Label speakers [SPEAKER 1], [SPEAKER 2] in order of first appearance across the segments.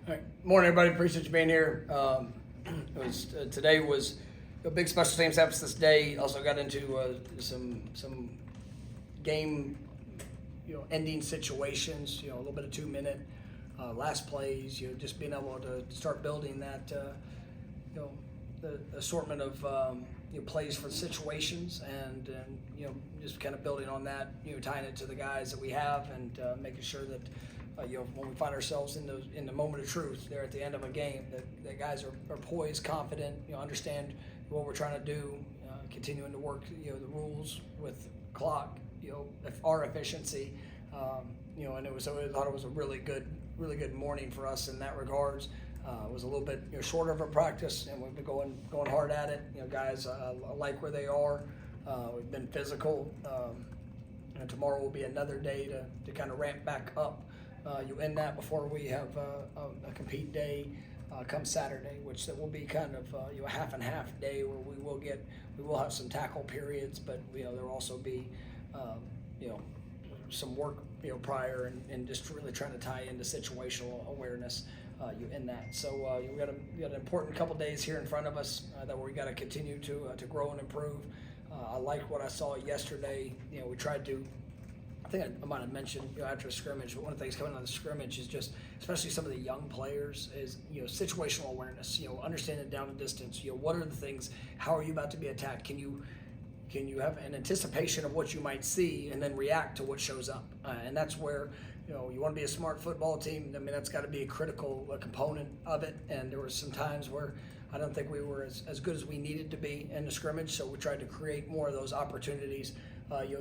[SPEAKER 1] All right. Morning, everybody. Appreciate you being here. Today was a big special teams emphasis day. Also got into some game, ending situations. A little bit of 2-minute last plays. Just being able to start building that, the assortment of plays for situations, and just kind of building on that. Tying it to the guys that we have, and making sure that. When we find ourselves in the moment of truth, there at the end of a game, that guys are poised, confident, understand what we're trying to do, continuing to work, the rules with clock, our efficiency, and I thought it was a really good morning for us in that regards. It was a little bit shorter of a practice, and we've been going hard at it. Guys, I like where they are. We've been physical, and tomorrow will be another day to kind of ramp back up. You end that before we have a compete day come Saturday, which that will be kind of a half and half day where we will have some tackle periods, but there will also be some work prior and just really trying to tie into situational awareness. You end that, so we got an important couple days here in front of us that we got to continue to grow and improve. I like what I saw yesterday. We tried to. I think I might have mentioned after a scrimmage, but one of the things coming out of the scrimmage is just, especially some of the young players, is situational awareness. Understanding down and distance. What are the things? How are you about to be attacked? Can you have an anticipation of what you might see and then react to what shows up? And that's where you want to be a smart football team. I mean, that's got to be a critical component of it. And there were some times where I don't think we were as good as we needed to be in the scrimmage, so we tried to create more of those opportunities.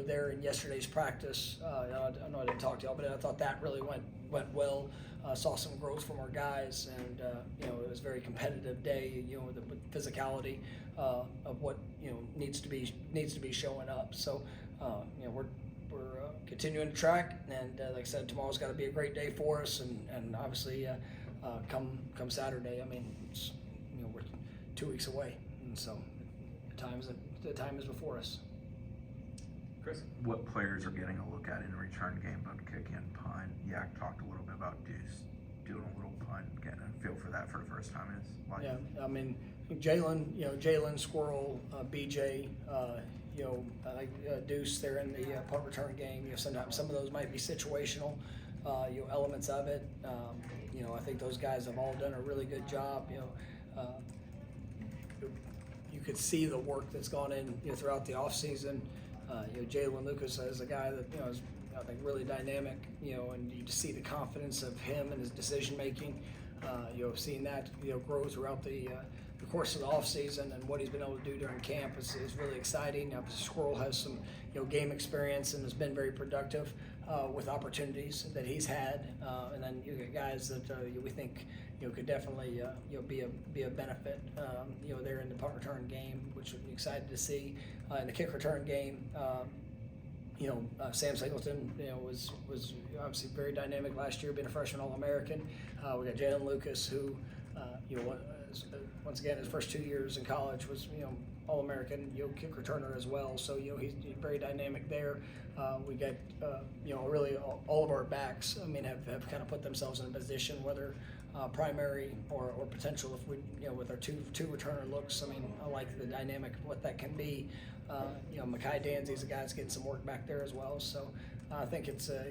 [SPEAKER 1] There in yesterday's practice, I know I didn't talk to y'all, but I thought that really went well. Saw some growth from our guys, and it was a very competitive day. With physicality of what needs to be showing up. So we're continuing to track, and like I said, tomorrow's got to be a great day for us, and obviously come Saturday. I mean, we're 2 weeks away, and so the time is before us.
[SPEAKER 2] Chris? What players are getting a look at in a return game, both kick and punt? Yak talked a little bit about Deuce doing a little punt, getting a feel for that for the first time in his life.
[SPEAKER 1] Yeah, I mean, Jalen, Squirrel, BJ, Deuce, they're in the punt return game. Sometimes some of those might be situational, elements of it. I think those guys have all done a really good job. You could see the work that's gone in throughout the off season. Jalen Lucas is a guy that is, I think, really dynamic. And you just see the confidence of him and his decision making. Seeing that grow throughout the course of the off season, and what he's been able to do during camp is really exciting. Squirrel has some game experience and has been very productive with opportunities that he's had, and then you get guys that we think could definitely be a benefit there in the punt return game, which we're excited to see. In the kick return game, Sam Singleton was obviously very dynamic last year, being a freshman All-American. We got Jalen Lucas, who once again his first 2 years in college was All-American kick returner as well. So he's very dynamic there. We got really all of our backs. I mean, have kind of put themselves in a position, whether primary or potential. If we with our two returner looks, I mean, I like the dynamic of what that can be. Mekhi Danzy's a guy that's getting some work back there as well. So I think it's a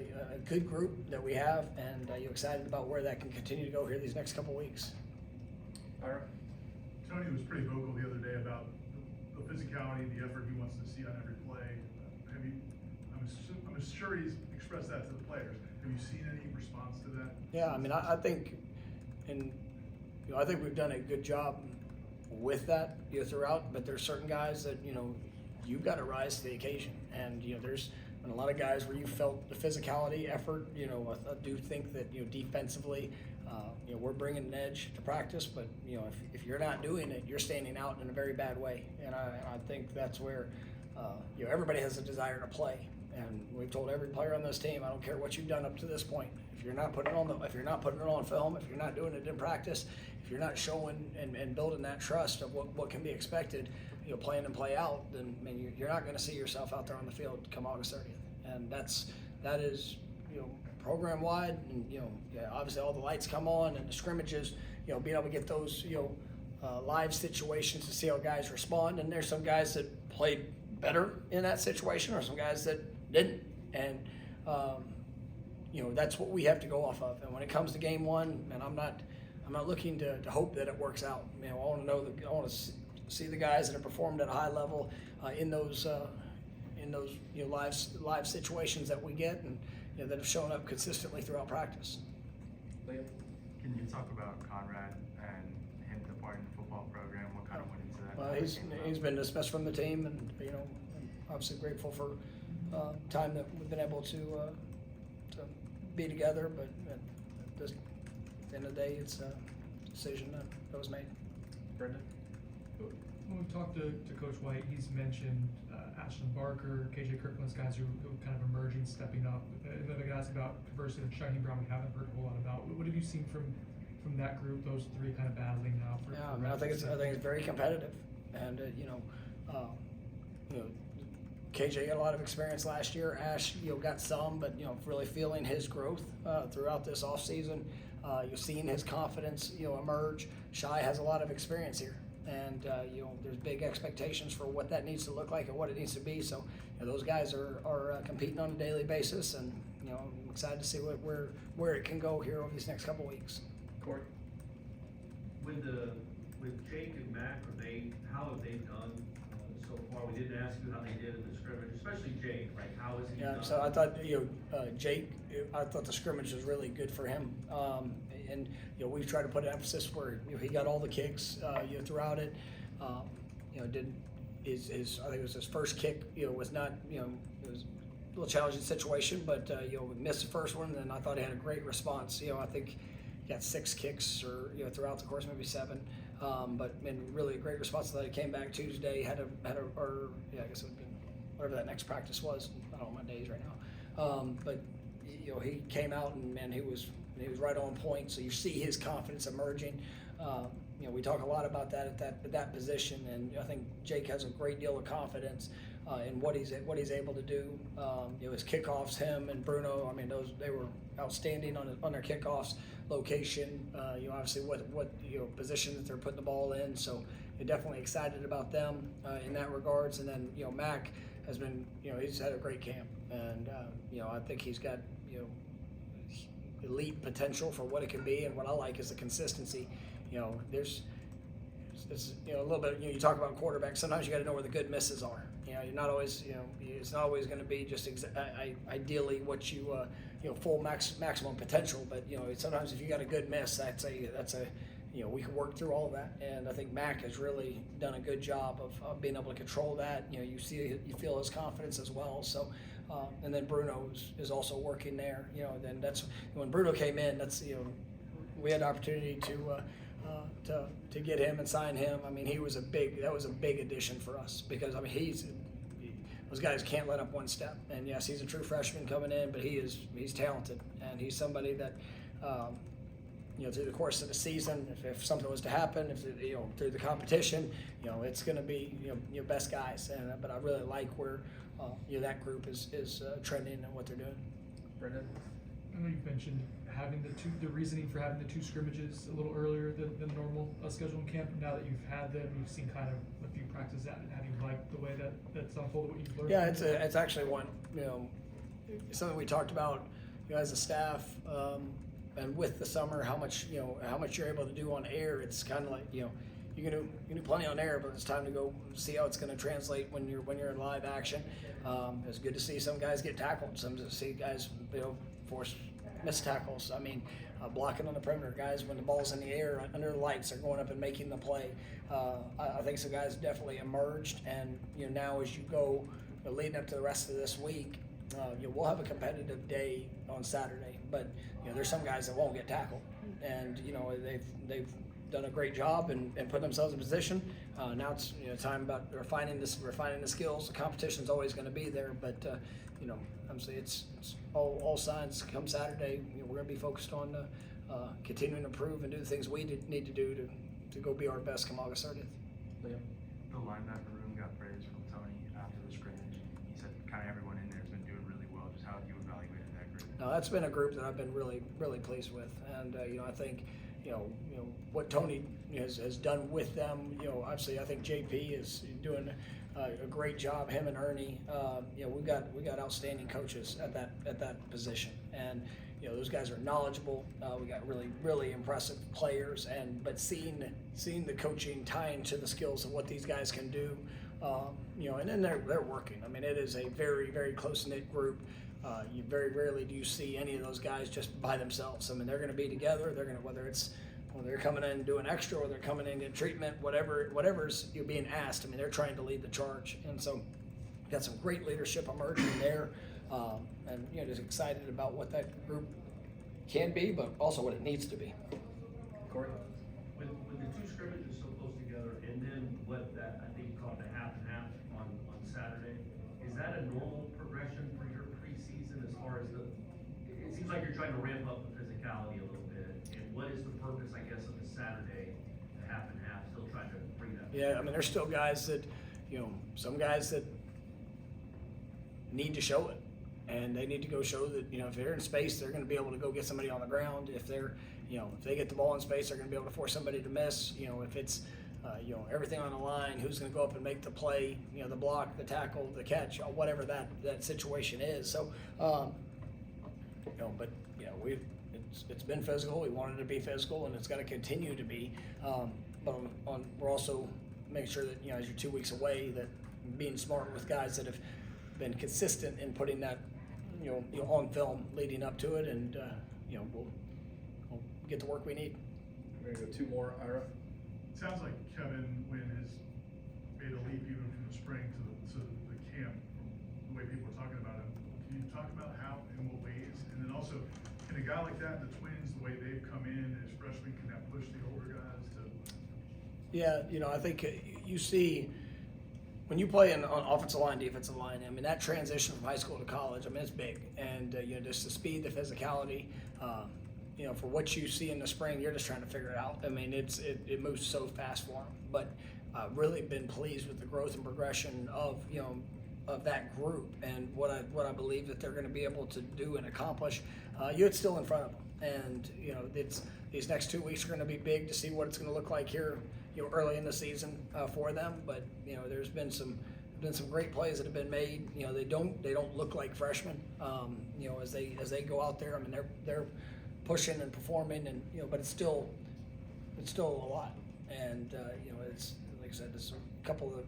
[SPEAKER 1] good group that we have, and you're excited about where that can continue to go here these next couple weeks.
[SPEAKER 3] All right. Tony was pretty vocal the other day about the physicality, the effort he wants to see on every play. I'm sure he's expressed that to the players. Have you seen any response to that?
[SPEAKER 1] Yeah, I mean, I think, I think we've done a good job with that throughout. But there's certain guys that you've got to rise to the occasion, and there's been a lot of guys where you felt the physicality effort. I do think that defensively. We're bringing an edge to practice, but if you're not doing it, you're standing out in a very bad way. And I think that's where everybody has a desire to play, and we've told every player on this team, I don't care what you've done up to this point. If you're not putting it on film, if you're not doing it in practice, if you're not showing and building that trust of what can be expected, play in and play out, then you're not going to see yourself out there on the field come August 30th, and that is program wide, and yeah, obviously all the lights come on and the scrimmages, being able to get those live situations to see how guys respond. And there's some guys that played better in that situation, or some guys that didn't, and that's what we have to go off of. And when it comes to game one, and I'm not looking to hope that it works out. I want to see the guys that have performed at a high level in those live situations that we get, and that have shown up consistently throughout practice.
[SPEAKER 4] Liam?
[SPEAKER 5] Can you talk about Conrad and him departing the football program? What kind of went into that?
[SPEAKER 1] Well, he's been dismissed from the team, and I'm obviously grateful for time that we've been able to be together. But at the end of the day, it's a decision that was made.
[SPEAKER 4] Brendan?
[SPEAKER 6] When we've talked to Coach White, he's mentioned Ashton Barker, KJ Kirkland's guys who kind of emerging, stepping up. And then I got asked about conversely with Shaheem Brown, we haven't heard a whole lot about. What have you seen from that group, those three kind of battling now?
[SPEAKER 1] I think it's very competitive, and KJ got a lot of experience last year. Ash, got some, but really feeling his growth throughout this offseason. You're seeing his confidence, emerge. Shai has a lot of experience here, and there's big expectations for what that needs to look like and what it needs to be. So those guys are competing on a daily basis, and I'm excited to see where it can go here over these next couple weeks.
[SPEAKER 4] Corey?
[SPEAKER 7] With Jake and Mac, how have they done so far? We didn't ask you how they did in the scrimmage, especially Jake. Like, how has he done?
[SPEAKER 1] So I thought Jake, I thought the scrimmage was really good for him, and we've tried to put an emphasis where he got all the kicks throughout it. Did his I think it was his first kick. Was not it was a little challenging situation, but we missed the first one, and I thought he had a great response. I think he got 6 kicks or throughout the course, maybe 7. But really a great response. That he came back Tuesday, I guess it would have been whatever that next practice was. I don't know my days right now. But he came out and he was right on point. So you see his confidence emerging. We talk a lot about that at that position, and I think Jake has a great deal of confidence in what he's able to do. His kickoffs, him and Bruno. They were outstanding on their kickoffs. Location, obviously what position that they're putting the ball in. So you're definitely excited about them in that regards. And then Mac has been he's had a great camp, and I think he's got elite potential for what it can be. And what I like is the consistency. There's a little bit. You talk about quarterbacks. Sometimes you got to know where the good misses are. You're not always. It's not always going to be just ideally what you full maximum potential. But sometimes if you got a good miss, that's a we can work through all of that. And I think Mac has really done a good job of being able to control that. You feel his confidence as well. So. And then Bruno is also working there. Then that's when Bruno came in. That's we had the opportunity to get him and sign him. That was a big addition for us because those guys can't let up one step. And yes, he's a true freshman coming in, but he's talented, and he's somebody that through the course of the season, if something was to happen, through the competition, it's going to be your best guys. But I really like where that group is trending and what they're doing.
[SPEAKER 4] Brendan?
[SPEAKER 6] I know you've mentioned having the reasoning for having the 2 scrimmages a little earlier than normal schedule in camp. Now that you've had them, you've seen kind of a few practices at it. How do you like the way that's unfolded, what you've learned?
[SPEAKER 1] Yeah, it's actually one, something we talked about as a staff, and with the summer, how much you're able to do on air. It's kind of like, you can do plenty on air, but it's time to go see how it's going to translate when you're in live action. It's good to see some guys get tackled. Some to see guys force missed tackles. Blocking on the perimeter, guys when the ball's in the air under the lights are going up and making the play. I think some guys definitely emerged, and now as you go leading up to the rest of this week, we'll have a competitive day on Saturday. But there's some guys that won't get tackled, and they've done a great job and put themselves in position. Now it's time about refining the skills. The competition's always going to be there, but I'm saying it's all signs come Saturday. We're going to be focused on continuing to improve and do the things we need to do to go be our best come August 30th.
[SPEAKER 4] Liam?
[SPEAKER 5] The linebacker room got praise from Tony after the scrimmage. He said kind of everyone in there has been doing really well. Just how have you evaluated that group?
[SPEAKER 1] no, that's been a group that I've been really, really pleased with. And, I think, what Tony has done with them, obviously I think JP is doing a great job, him and Ernie. We got outstanding coaches at that position. And, those guys are knowledgeable. We got really, really impressive players, but seeing the coaching tying to the skills of what these guys can do, and then they're working. I mean, it is a very, very close-knit group. You very rarely do you see any of those guys just by themselves. I mean, they're going to be together. They're going to, whether they're coming in and doing extra or they're coming in getting treatment, whatever's you're being asked. I mean, they're trying to lead the charge, and so got some great leadership emerging there, and just excited about what that group can be, but also what it needs to be.
[SPEAKER 4] Corey?
[SPEAKER 7] With the two scrimmages so close together, and then what that, I think you called the half and half on Saturday, is that a normal progression for your preseason as far as it seems like you're trying to ramp up the physicality a little bit, and what is the purpose, I guess, of the Saturday, the half and half, still trying to bring that?
[SPEAKER 1] Yeah, I mean, there's still guys that, some guys that need to show it. And they need to go show that, if they're in space, they're going to be able to go get somebody on the ground. If they're, if they get the ball in space, they're going to be able to force somebody to miss. If it's, everything on the line, who's going to go up and make the play, the block, the tackle, the catch, whatever that situation is. So, but, it's been physical. We wanted it to be physical, and it's got to continue to be. But we're also making sure that, as you're 2 weeks away, that being smart with guys that have been consistent in putting that, on film leading up to it, and we'll get the work we need.
[SPEAKER 4] We're gonna go two more, Ira.
[SPEAKER 3] It sounds like Kevin Wynn has made a leap even from the spring to the camp, from the way people are talking about him. Can you talk about how, in what ways? And then also, can a guy like that, the Twins, the way they've come in as freshmen, can that push the older guys to?
[SPEAKER 1] Yeah, I think you see when you play on offensive line, defensive line, I mean, that transition from high school to college, I mean, it's big. And, just the speed, the physicality, for what you see in the spring, you're just trying to figure it out. I mean, it moves so fast for them. But really been pleased with the growth and progression of that group and what I believe that they're going to be able to do and accomplish. It's still in front of them. And, it's these next 2 weeks are going to be big to see what it's going to look like here, early in the season for them. But, there's been some great plays that have been made. They don't look like freshmen, as they go out there. I mean, they're pushing and performing, and, but it's still a lot. And, it's, like I said, there's a couple of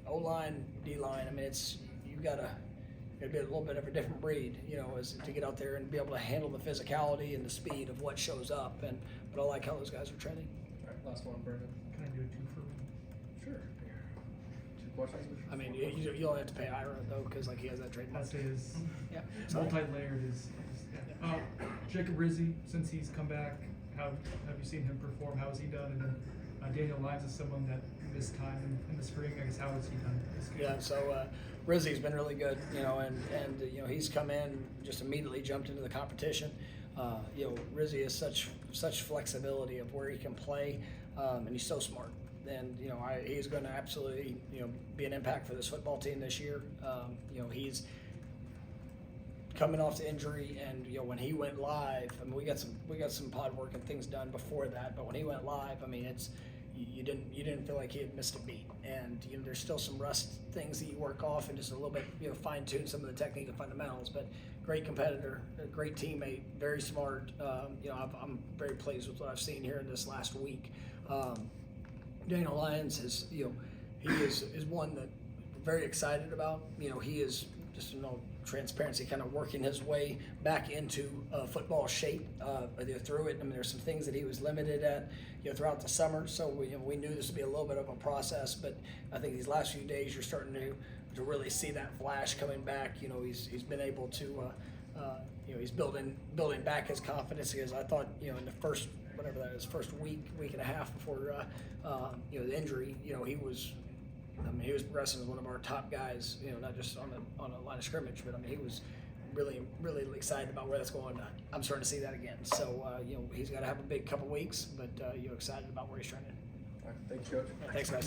[SPEAKER 1] O-line, D-line. I mean, you gotta be a little bit of a different breed, as to get out there and be able to handle the physicality and the speed of what shows up. But I like how those guys are trending.
[SPEAKER 4] All right, last one, Brendan.
[SPEAKER 6] Can I do a two for one?
[SPEAKER 4] Sure. Two questions?
[SPEAKER 1] I mean, you only have to pay Ira though, because he has that trademark.
[SPEAKER 6] That's his
[SPEAKER 1] Yeah. So,
[SPEAKER 6] multi-layered yeah. Jacob Rizzi, since he's come back, how have you seen him perform? How has he done? And then Daniel Lyons is someone that missed time in the spring. I guess how has he done this game?
[SPEAKER 1] yeah. So Rizzi's been really good, and he's come in, just immediately jumped into the competition. Rizzi has such flexibility of where he can play, and he's so smart. And he's going to absolutely be an impact for this football team this year. He's coming off the injury, and when he went live, I mean, we got some pod work and things done before that, but when he went live, I mean, you didn't feel like he had missed a beat. And there's still some rust things that you work off and just a little bit fine tune some of the technique and fundamentals. But great competitor, a great teammate, very smart. I'm very pleased with what I've seen here in this last week. Daniel Lyons is he is one that I'm very excited about. He is just transparency, kind of working his way back into football shape through it. I mean, there's some things that he was limited at throughout the summer, so we knew this would be a little bit of a process. But I think these last few days you're starting to really see that flash coming back. He's been able to he's building back his confidence, because I thought in the first first week and a half before the injury, he was progressing as one of our top guys, not just on a line of scrimmage, but I mean, he was really, really excited about where that's going. I'm starting to see that again. So, he's got to have a big couple weeks, but excited about where he's trending.
[SPEAKER 4] All right, thank you, Coach.
[SPEAKER 1] Thanks, guys.